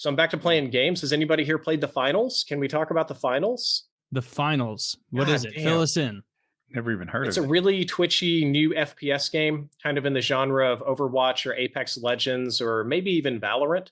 So I'm back to playing games. Has anybody here played the finals? Can we talk about the finals? The finals. What is it? Damn. Fill us in. Never even heard of it. It's a really twitchy new FPS game, kind of in the genre of Overwatch or Apex Legends, or maybe even Valorant.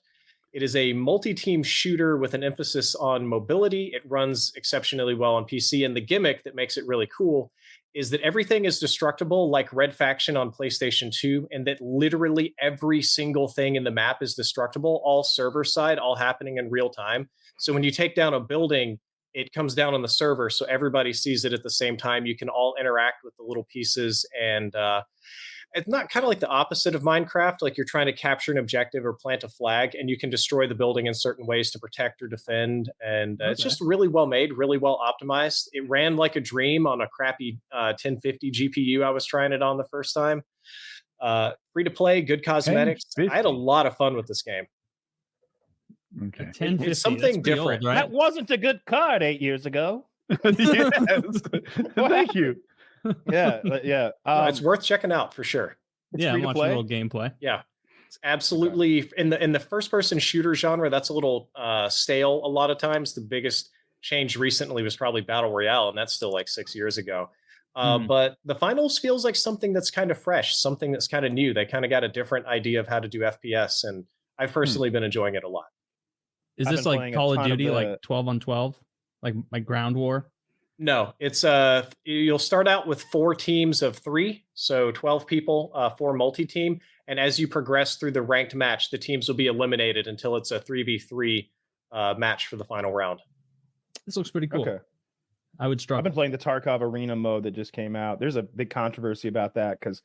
It is a multi-team shooter with an emphasis on mobility. It runs exceptionally well on PC, and the gimmick that makes it really cool is that everything is destructible like Red Faction on PlayStation 2, and that literally every single thing in the map is destructible, all server side, all happening in real time. So when you take down a building, it comes down on the server, so everybody sees it at the same time. You can all interact with the little pieces, and it's not kind of like the opposite of Minecraft, like you're trying to capture an objective or plant a flag, and you can destroy the building in certain ways to protect or defend. And it's just really well made, really well optimized. It ran like a dream on a crappy 1050 GPU I was trying it on the first time. Free to play, good cosmetics. I had a lot of fun with this game. Okay. It's something different. Old, right? That wasn't a good card 8 years ago. Yes. Thank you. Yeah. No, it's worth checking out for sure. Yeah, I'm watching a little gameplay. Yeah, it's absolutely in the first person shooter genre. That's a little stale a lot of times. The biggest change recently was probably Battle Royale, and that's still like 6 years ago. But the finals feels like something that's kind of fresh, something that's kind of new. They kind of got a different idea of how to do FPS, and I've personally been enjoying it a lot. Is this like Call of Duty, like 12 on 12, like Ground War? No, it's you'll start out with 4 teams of 3, so 12 people, 4 multi-team, and as you progress through the ranked match, the teams will be eliminated until it's a 3v3 match for the final round. This looks pretty cool. Okay. I would struggle. I've been playing the Tarkov Arena mode that just came out. There's a big controversy about that because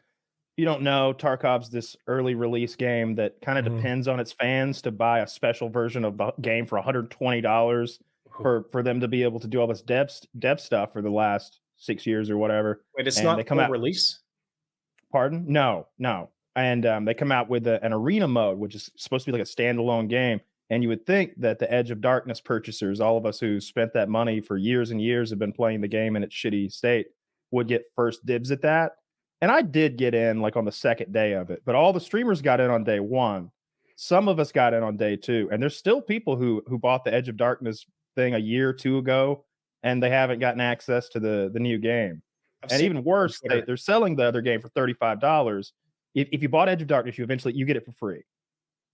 you don't know, Tarkov's this early release game that kind of depends on its fans to buy a special version of the game for $120 for them to be able to do all this dev stuff for the last 6 years or whatever. Wait, it's not full release? Pardon? No. And they come out with an arena mode, which is supposed to be like a standalone game. And you would think that the Edge of Darkness purchasers, all of us who spent that money for years and years have been playing the game in its shitty state, would get first dibs at that. And I did get in like on the second day of it, but all the streamers got in on day 1. Some of us got in on day 2, and there's still people who bought the Edge of Darkness thing a year or 2 ago, and they haven't gotten access to the new game. And even worse, they're selling the other game for $35. If you bought Edge of Darkness, you get it for free.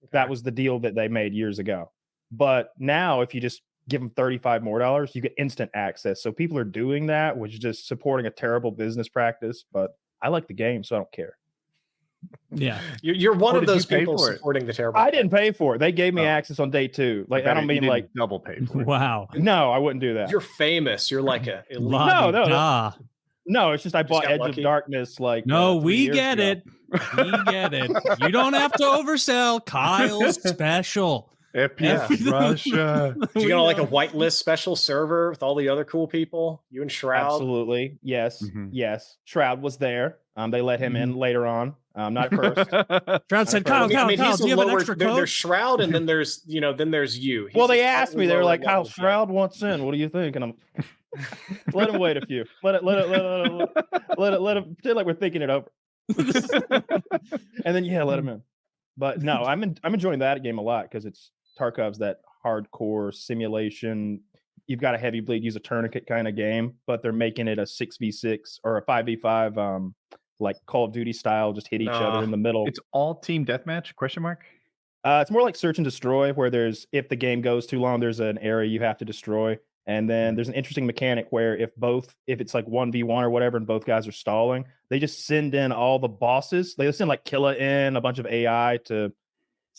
Okay. That was the deal that they made years ago. But now, if you just give them $35 more, you get instant access. So people are doing that, which is just supporting a terrible business practice. But I like the game, so I don't care. Yeah, you're one of those people supporting the terrible. I didn't pay for it. They gave me access on day 2. Like I don't mean like double paid for it. Wow. No, I wouldn't do that. You're famous. You're like a No, it's just I bought Edge of Darkness like we get it. We get it. You don't have to oversell. Kyle's special. FPSRussia. You got like a whitelist special server with all the other cool people. You and Shroud. Absolutely. Yes. Yes. Shroud was there. They let him in later on. Not at first. Shroud said, Kyle, do you have an extra code? There's Shroud, and then there's you. Well, they asked me. They were like, Kyle, Shroud wants in. What do you think? And I'm let him wait a few. Let him pretend like we're thinking it over. And then let him in. But no, I'm enjoying that game a lot because it's Tarkov's that hardcore simulation. You've got a heavy bleed, use a tourniquet kind of game, but they're making it a 6v6 or a 5v5, like Call of Duty style, just hit each other in the middle. It's all team deathmatch? ? It's more like search and destroy, where if the game goes too long, there's an area you have to destroy. And then there's an interesting mechanic where if it's like 1v1 or whatever, and both guys are stalling, they just send in all the bosses. They send like Killa in, a bunch of AI to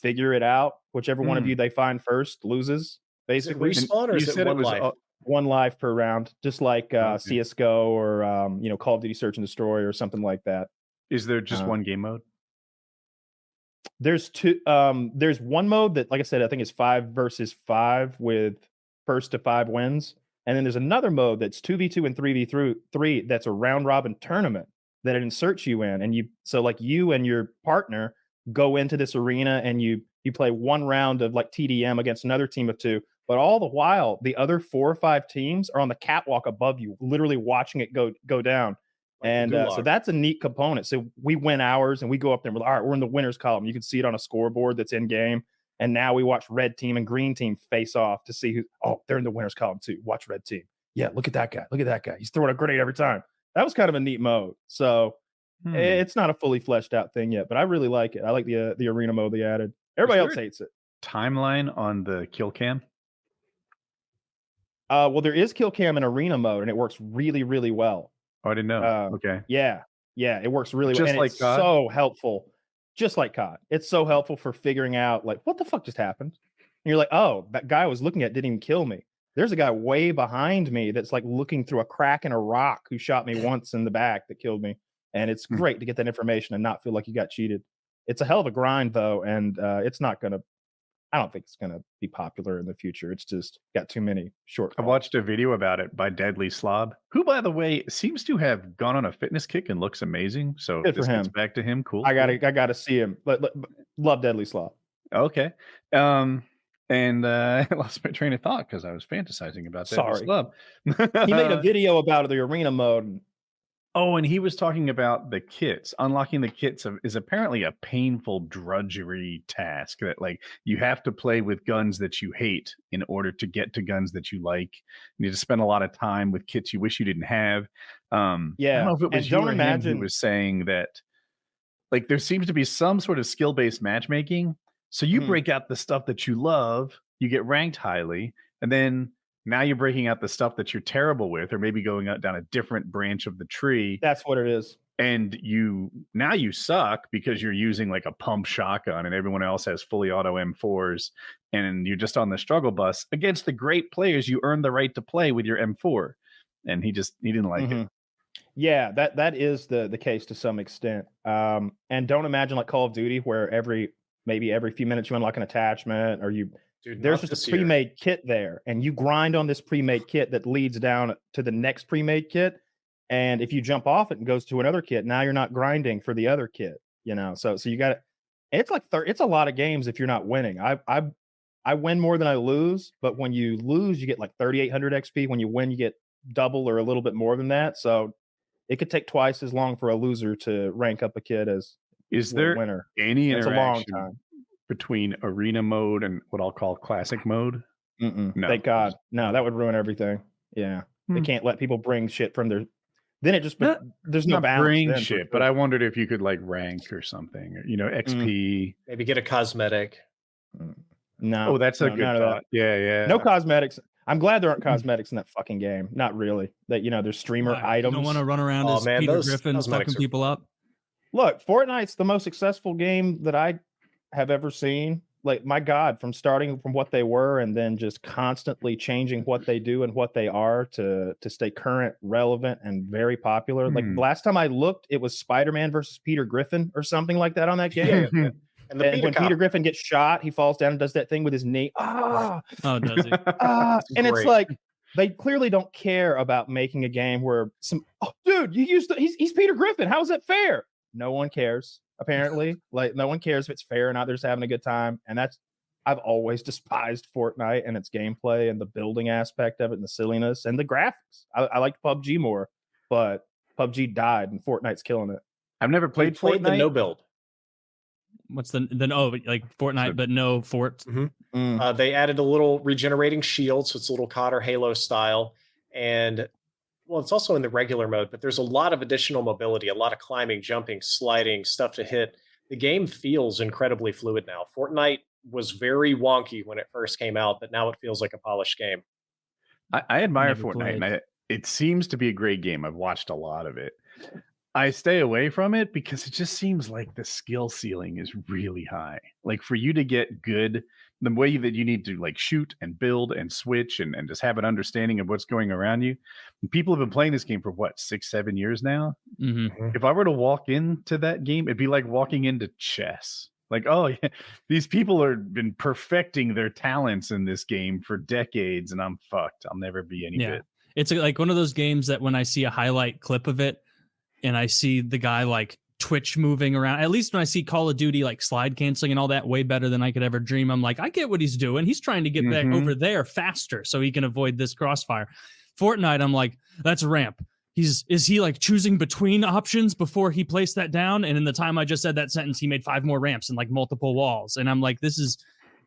figure it out. Whichever one of you they find first loses, basically. Is it respawn or is it one life? 1 life per round, just like CSGO or Call of Duty Search and Destroy or something like that. Is there just one game mode? There's 2. There's one mode that, like I said, I think is 5 versus 5 with first to 5 wins. And then there's another mode that's 2v2 and 3v3 that's a round robin tournament that it inserts you in. And you and your partner go into this arena and you play 1 round of like TDM against another team of 2. But all the while, the other 4 or 5 teams are on the catwalk above you, literally watching it go down. And so that's a neat component. So we win ours and we go up there and we're like, all right, we're in the winners column. You can see it on a scoreboard that's in game. And now we watch red team and green team face off to see who. Oh, they're in the winners column too. Watch red team. Yeah, look at that guy. Look at that guy. He's throwing a grenade every time. That was kind of a neat mode. So it's not a fully fleshed out thing yet, but I really like it. I like the arena mode they added. Everybody else hates it. Timeline on the Killcam? Well, there is Killcam in arena mode, and it works really, really well. Oh, I didn't know. Okay. Yeah, it works really well. Just And like it's COD? so helpful. Just like COD. It's so helpful for figuring out, like, what the fuck just happened? And you're like, oh, that guy I was looking at didn't even kill me. There's a guy way behind me that's like looking through a crack in a rock who shot me once in the back that killed me. And it's great to get that information and not feel like you got cheated. It's a hell of a grind, though, and it's not going to, I don't think it's going to be popular in the future. It's just got too many shortcuts. I watched a video about it by Deadly Slob, who, by the way, seems to have gone on a fitness kick and looks amazing. So Good for this gets him. back to him. Cool. I gotta see him. Love Deadly Slob. Okay. And I lost my train of thought because I was fantasizing about that. Sorry. Slob. He made a video about the arena mode. Oh, and he was talking about the kits. Unlocking the kits is apparently a painful drudgery task that, like, you have to play with guns that you hate in order to get to guns that you like. You need to spend a lot of time with kits you wish you didn't have. I don't know if it was you or him who was saying that, like, there seems to be some sort of skill-based matchmaking. So you break out the stuff that you love, you get ranked highly, and then now you're breaking out the stuff that you're terrible with, or maybe going out down a different branch of the tree. That's what it is. And you suck because you're using like a pump shotgun and everyone else has fully auto M4s, and you're just on the struggle bus against the great players you earned the right to play with your M4. And he didn't like it. Yeah, that is the case to some extent. And don't imagine like Call of Duty where maybe every few minutes you unlock an attachment, or there's just a pre-made kit there, and you grind on this pre-made kit that leads down to the next pre-made kit. And if you jump off it and goes to another kit, now you're not grinding for the other kit, So you got it's like it's a lot of games if you're not winning. I win more than I lose, but when you lose, you get like 3,800 XP. When you win, you get double or a little bit more than that. So it could take twice as long for a loser to rank up a kit as is there a winner. Any it's interaction a long time between arena mode and what I'll call classic mode? No. Thank God. No, that would ruin everything. Yeah. They can't let people bring shit from their. Then it just there's no balance. Bring shit, but I wondered if you could like rank or something, XP. Maybe get a cosmetic. No. Oh, that's a good thought. Yeah. No cosmetics. I'm glad there aren't cosmetics in that fucking game. Not really. That there's streamer items. You don't want to run around as Peter Griffin fucking people up. Look, Fortnite's the most successful game that I have ever seen. Like, my God, from starting from what they were and then just constantly changing what they do and what they are to stay current, relevant, and very popular. Like, last time I looked, it was Spider-Man versus Peter Griffin or something like that on that game. Yeah. And when Peter Griffin gets shot, he falls down and does that thing with his knee. Oh, does he? And it's like, they clearly don't care about making a game where dude, he's Peter Griffin. How is that fair? No one cares. Apparently, like, no one cares if it's fair or not. They're just having a good time. And I've always despised Fortnite and its gameplay and the building aspect of it and the silliness and the graphics. I liked PUBG more, but PUBG died and Fortnite's killing it. I've never played Fortnite. The no build. What's like Fortnite, but no fort? They added a little regenerating shield, so it's a little COD or Halo style. And well, it's also in the regular mode, but there's a lot of additional mobility, a lot of climbing, jumping, sliding, stuff to hit. The game feels incredibly fluid now. Fortnite was very wonky when it first came out, but now it feels like a polished game. I admire Fortnite, and it seems to be a great game. I've watched a lot of it. I stay away from it because it just seems like the skill ceiling is really high. Like, for you to get good, the way that you need to like shoot and build and switch and just have an understanding of what's going around you. And people have been playing this game for 6-7 years now. If I were to walk into that game, it'd be like walking into chess. Like, oh yeah, these people have been perfecting their talents in this game for decades, and I'm fucked. I'll never be any good. It's like one of those games that when I see a highlight clip of it, and I see the guy like Twitch moving around, at least when I see Call of Duty like slide canceling and all that way better than I could ever dream, I'm like, I get what he's doing. He's trying to get back over there faster so he can avoid this crossfire. Fortnite, I'm like, that's a ramp. Is he like choosing between options before he placed that down? And in the time I just said that sentence, he made 5 more ramps and like multiple walls. And I'm like, this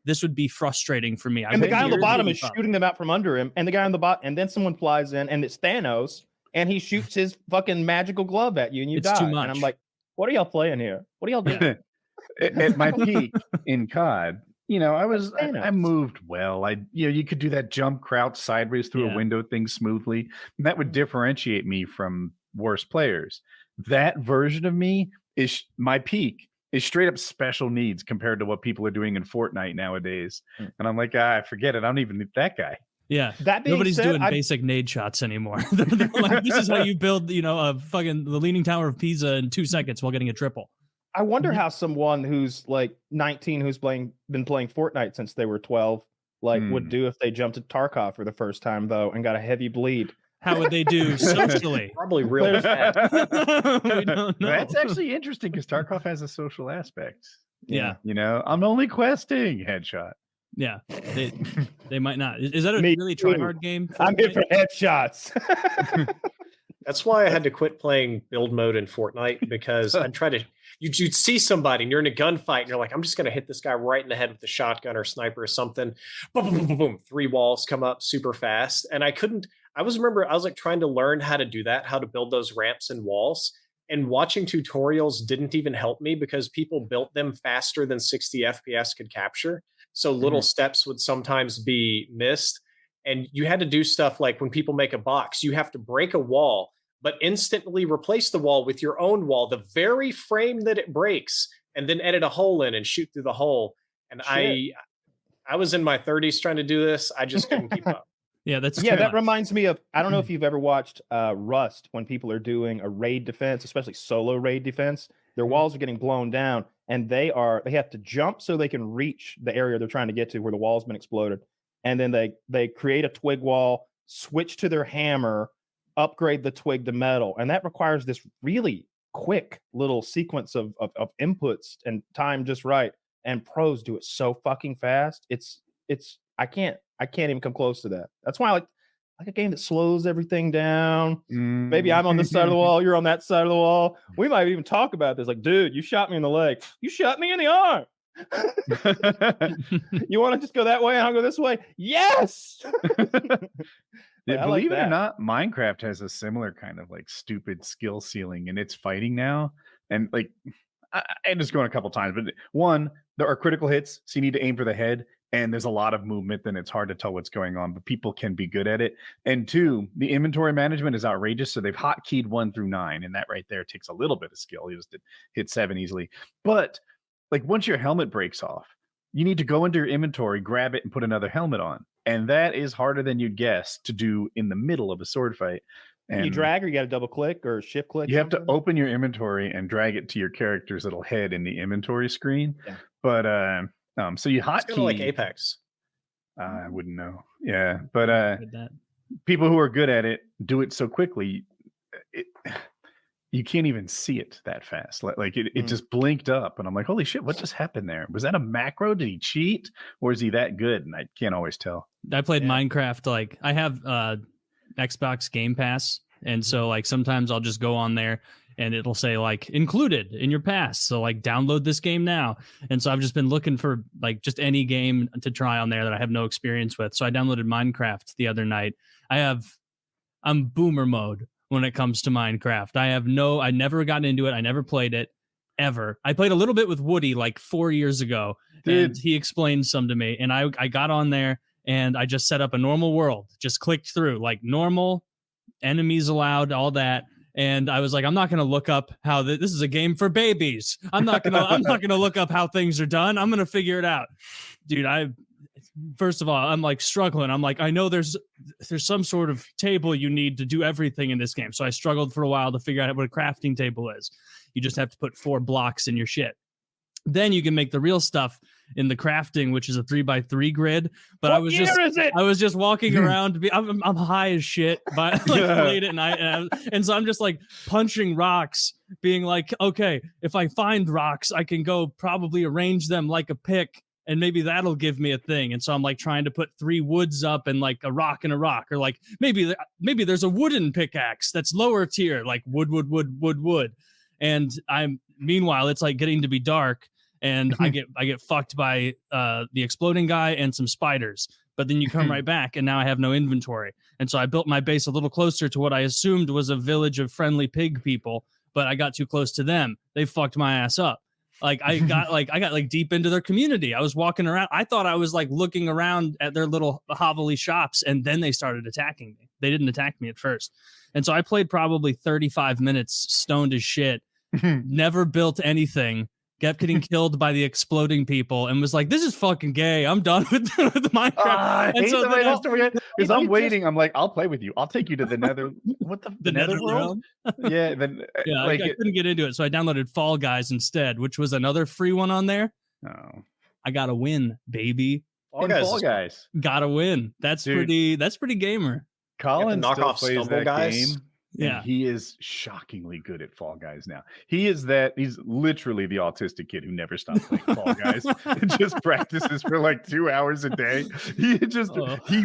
this would be frustrating for me. And the guy on the bottom is up. shooting them out from under him, and the guy on the bottom, and then someone flies in, and it's Thanos, and he shoots his fucking magical glove at you, and you die. Too much. And I'm like, what are y'all playing here? What are y'all doing? At my peak in COD, I moved well. You could do that jump crouch sideways through a window thing smoothly. And that would differentiate me from worse players. That version of me is my peak. Is straight up special needs compared to what people are doing in Fortnite nowadays. And I'm like, forget it. I don't even need that guy. Yeah, that nobody's doing basic nade shots anymore. They're like, this is how you build, a fucking the Leaning Tower of Pisa in 2 seconds while getting a triple. I wonder how someone who's like 19, who's been playing Fortnite since they were 12, would do if they jumped at Tarkov for the first time though and got a heavy bleed. How would they do socially? Probably real bad. We don't know. That's actually interesting because Tarkov has a social aspect. Yeah. I'm only questing headshot. Yeah, they might not. Is that a really try-hard game? I'm here for headshots. That's why I had to quit playing build mode in Fortnite, because I'd try to, you'd see somebody and you're in a gunfight and you're like, I'm just going to hit this guy right in the head with a shotgun or sniper or something. Boom, boom, boom, boom, boom. 3 walls come up super fast. And I was like trying to learn how to do that, how to build those ramps and walls. And watching tutorials didn't even help me because people built them faster than 60 FPS could capture. So little steps would sometimes be missed. And you had to do stuff like when people make a box, you have to break a wall, but instantly replace the wall with your own wall, the very frame that it breaks, and then edit a hole in and shoot through the hole. And I was in my 30s trying to do this. I just couldn't keep up. Yeah, that reminds me of, I don't know if you've ever watched Rust, when people are doing a raid defense, especially solo raid defense, their walls are getting blown down and they have to jump so they can reach the area they're trying to get to where the wall's been exploded. And then they create a twig wall, switch to their hammer, upgrade the twig to metal. And that requires this really quick little sequence of inputs and time just right. And pros do it so fucking fast. I can't even come close to that. That's why I like a game that slows everything down. Maybe I'm on this side of the wall, you're on that side of the wall. We might even talk about this. Like, dude, you shot me in the leg. You shot me in the arm. You want to just go that way and I'll go this way? Yes. Believe it or not, Minecraft has a similar kind of like stupid skill ceiling in its fighting now. And like, I just going a couple times, but one, there are critical hits, so you need to aim for the head. And there's a lot of movement, then it's hard to tell what's going on, but people can be good at it. And 2, the inventory management is outrageous. So they've hotkeyed 1 through 9, and that right there takes a little bit of skill. You just hit 7 easily. But like once your helmet breaks off, you need to go into your inventory, grab it, and put another helmet on. And that is harder than you'd guess to do in the middle of a sword fight. And you drag, or you got to double click or shift click? You have to open your inventory and drag it to your character's little head in the inventory screen. Yeah. But so you hotkey like Apex. I wouldn't know. Yeah, but people who are good at it do it so quickly, you can't even see it that fast. Like it just blinked up, and I'm like, holy shit, what just happened there? Was that a macro? Did he cheat, or is he that good? And I can't always tell. I played Minecraft. Like I have Xbox Game Pass, and so like sometimes I'll just go on there and it'll say like included in your pass. So like download this game now. And so I've just been looking for like just any game to try on there that I have no experience with. So I downloaded Minecraft the other night. I'm boomer mode when it comes to Minecraft. I never got into it. I never played it ever. I played a little bit with Woody like 4 years ago. Dude. And he explained some to me, and I got on there and I just set up a normal world, just clicked through like normal, enemies allowed, all that. And I was like, I'm not going to look up how this is a game for babies. I'm not going to look up how things are done. I'm going to figure it out. Dude, first of all, I'm like struggling. I'm like, I know there's some sort of table you need to do everything in this game. So I struggled for a while to figure out what a crafting table is. You just have to put 4 blocks in your shit. Then you can make the real stuff in the crafting, which is a 3x3 grid. But I was just walking around. I'm high as shit, but like late at night, and so I'm just like punching rocks, being like, okay, if I find rocks, I can go probably arrange them like a pick, and maybe that'll give me a thing. And so I'm like trying to put 3 woods up and like a rock and a rock, or like maybe there's a wooden pickaxe that's lower tier, like wood. And meanwhile, it's like getting to be dark. and I get fucked by the exploding guy and some spiders. But then you come right back, and now I have no inventory. And so I built my base a little closer to what I assumed was a village of friendly pig people, but I got too close to them. They fucked my ass up. Like I got deep into their community. I was walking around. I thought I was like looking around at their little hovelly shops, and then they started attacking me. They didn't attack me at first. And so I played probably 35 minutes, stoned as shit, never built anything, kept getting killed by the exploding people, and was like, this is fucking gay. I'm done with Minecraft. I hate so because I'm waiting. I'm like, I'll play with you. I'll take you to the nether. What the nether world? Yeah. Then yeah, like I couldn't get into it. So I downloaded Fall Guys instead, which was another free one on there. Oh, I got to win, baby. Fall Guys. Gotta win. That's pretty gamer. Colin knock still off plays Stumble that Guys. game. Yeah, he is shockingly good at Fall Guys now. He's literally the autistic kid who never stops playing Fall Guys. Just practices for like 2 hours a day. He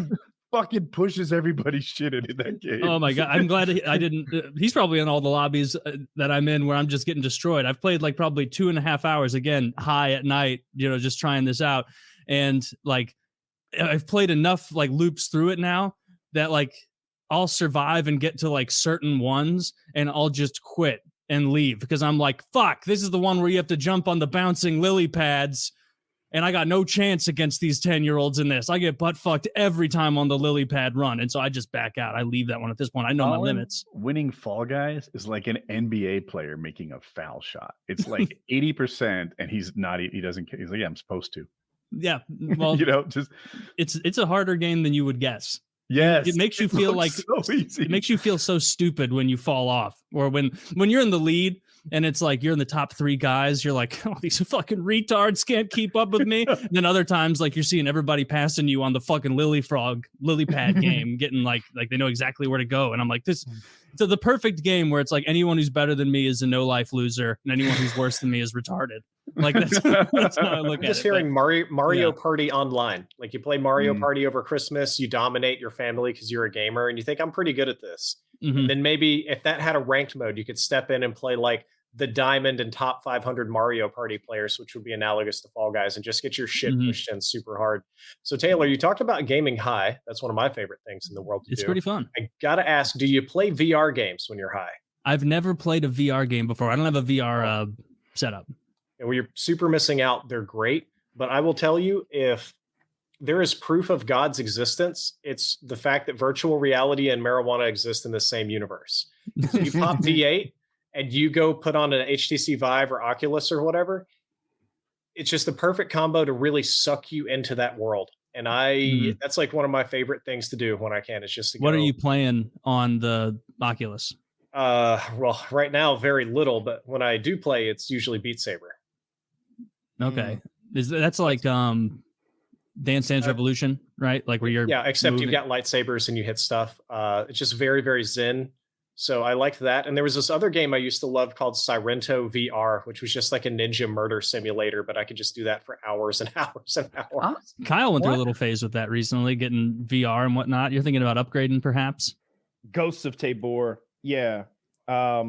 fucking pushes everybody's shit into that game. Oh my god, I'm glad I didn't. He's probably in all the lobbies that I'm in where I'm just getting destroyed. I've played like probably 2.5 hours again, high at night, just trying this out, and like I've played enough like loops through it now that like I'll survive and get to like certain ones, and I'll just quit and leave because I'm like, fuck, this is the one where you have to jump on the bouncing lily pads. And I got no chance against these 10-year-olds in this. I get butt fucked every time on the lily pad run. And so I just back out. I leave that one at this point. I know my limits. Winning Fall Guys is like an NBA player making a foul shot. It's like 80%, and he doesn't care. He's like, yeah, I'm supposed to. Yeah. Well, it's a harder game than you would guess. Yes. It makes you feel like so easy. It makes you feel so stupid when you fall off, or when you're in the lead and it's like you're in the top 3 guys, you're like, oh, these fucking retards can't keep up with me. And then other times, like you're seeing everybody passing you on the fucking lily pad game, getting like they know exactly where to go. And I'm like, this so the perfect game where it's like anyone who's better than me is a no life loser, and anyone who's worse than me is retarded. Like that's how I look at it. Just hearing Mario Party online. Like you play Mario Party over Christmas, you dominate your family because you're a gamer, and you think I'm pretty good at this. Mm-hmm. And then maybe if that had a ranked mode, you could step in and play like the diamond and top 500 Mario Party players, which would be analogous to Fall Guys, and just get your shit pushed in super hard. So Taylor, you talked about gaming high. That's one of my favorite things in the world to do. It's pretty fun. I gotta ask, do you play VR games when you're high? I've never played a VR game before. I don't have a VR setup. And when you're super missing out, they're great. But I will tell you, if there is proof of God's existence, it's the fact that virtual reality and marijuana exist in the same universe. So you pop V8 and you go put on an HTC Vive or Oculus or whatever, it's just the perfect combo to really suck you into that world. And that's like one of my favorite things to do when I can. It's just to go. What are you playing on the Oculus? Well, right now, very little, but when I do play, it's usually Beat Saber. Okay. That's like Dance Dance Revolution, right? Like where you're except moving. You've got lightsabers and you hit stuff. It's just very, very zen. So I liked that. And there was this other game I used to love called Sirento VR, which was just like a ninja murder simulator, but I could just do that for hours and hours and hours. Kyle went through a little phase with that recently, getting VR and whatnot. You're thinking about upgrading perhaps? Ghosts of Tabor. Yeah. I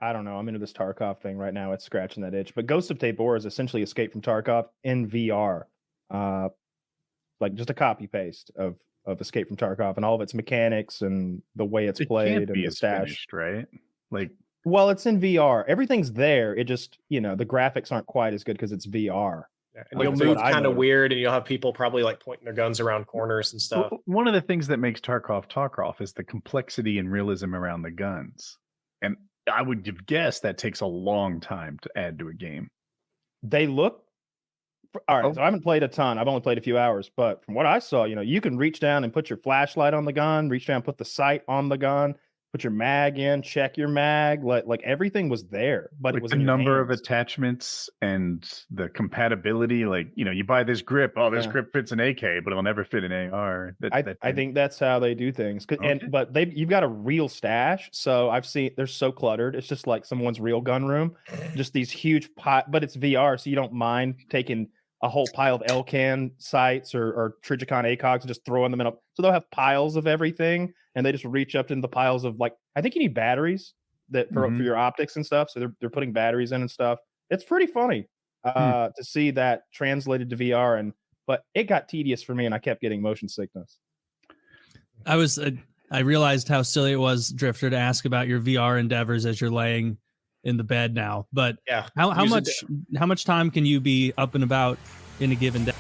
don't know. I'm into this Tarkov thing right now. It's scratching that itch. But Ghosts of Tabor is essentially Escape from Tarkov in VR. Like just a copy paste of Escape from Tarkov and all of its mechanics and the way it's played and the stash. Finished, right? Like, well, it's in VR. Everything's there. It just, the graphics aren't quite as good because it's VR. Yeah, and you'll move kind of weird, and you'll have people probably like pointing their guns around corners and stuff. One of the things that makes Tarkov is the complexity and realism around the guns. And I would have guessed that takes a long time to add to a game. They look all right. So I haven't played a ton. I've only played a few hours, but from what I saw, you can reach down and put your flashlight on the gun, reach down, put the sight on the gun, put your mag in, check your mag, like everything was there, but like it was the number of attachments and the compatibility. Like, you buy this grip. Oh, this grip fits an AK, but it'll never fit an AR. I think that's how they do things. Okay. But you've got a real stash. So I've seen they're so cluttered. It's just like someone's real gun room, just these huge but it's VR. So you don't mind taking a whole pile of Elcan sights or Trigicon ACOGs and just throwing them in. So they'll have piles of everything, and they just reach up into the piles of I think you need batteries for your optics and stuff. So they're putting batteries in and stuff. It's pretty funny. to see that translated to VR, but it got tedious for me, and I kept getting motion sickness. I realized how silly it was, Drifter, to ask about your VR endeavors as you're laying in the bed now. But yeah, how much time can you be up and about in a given day?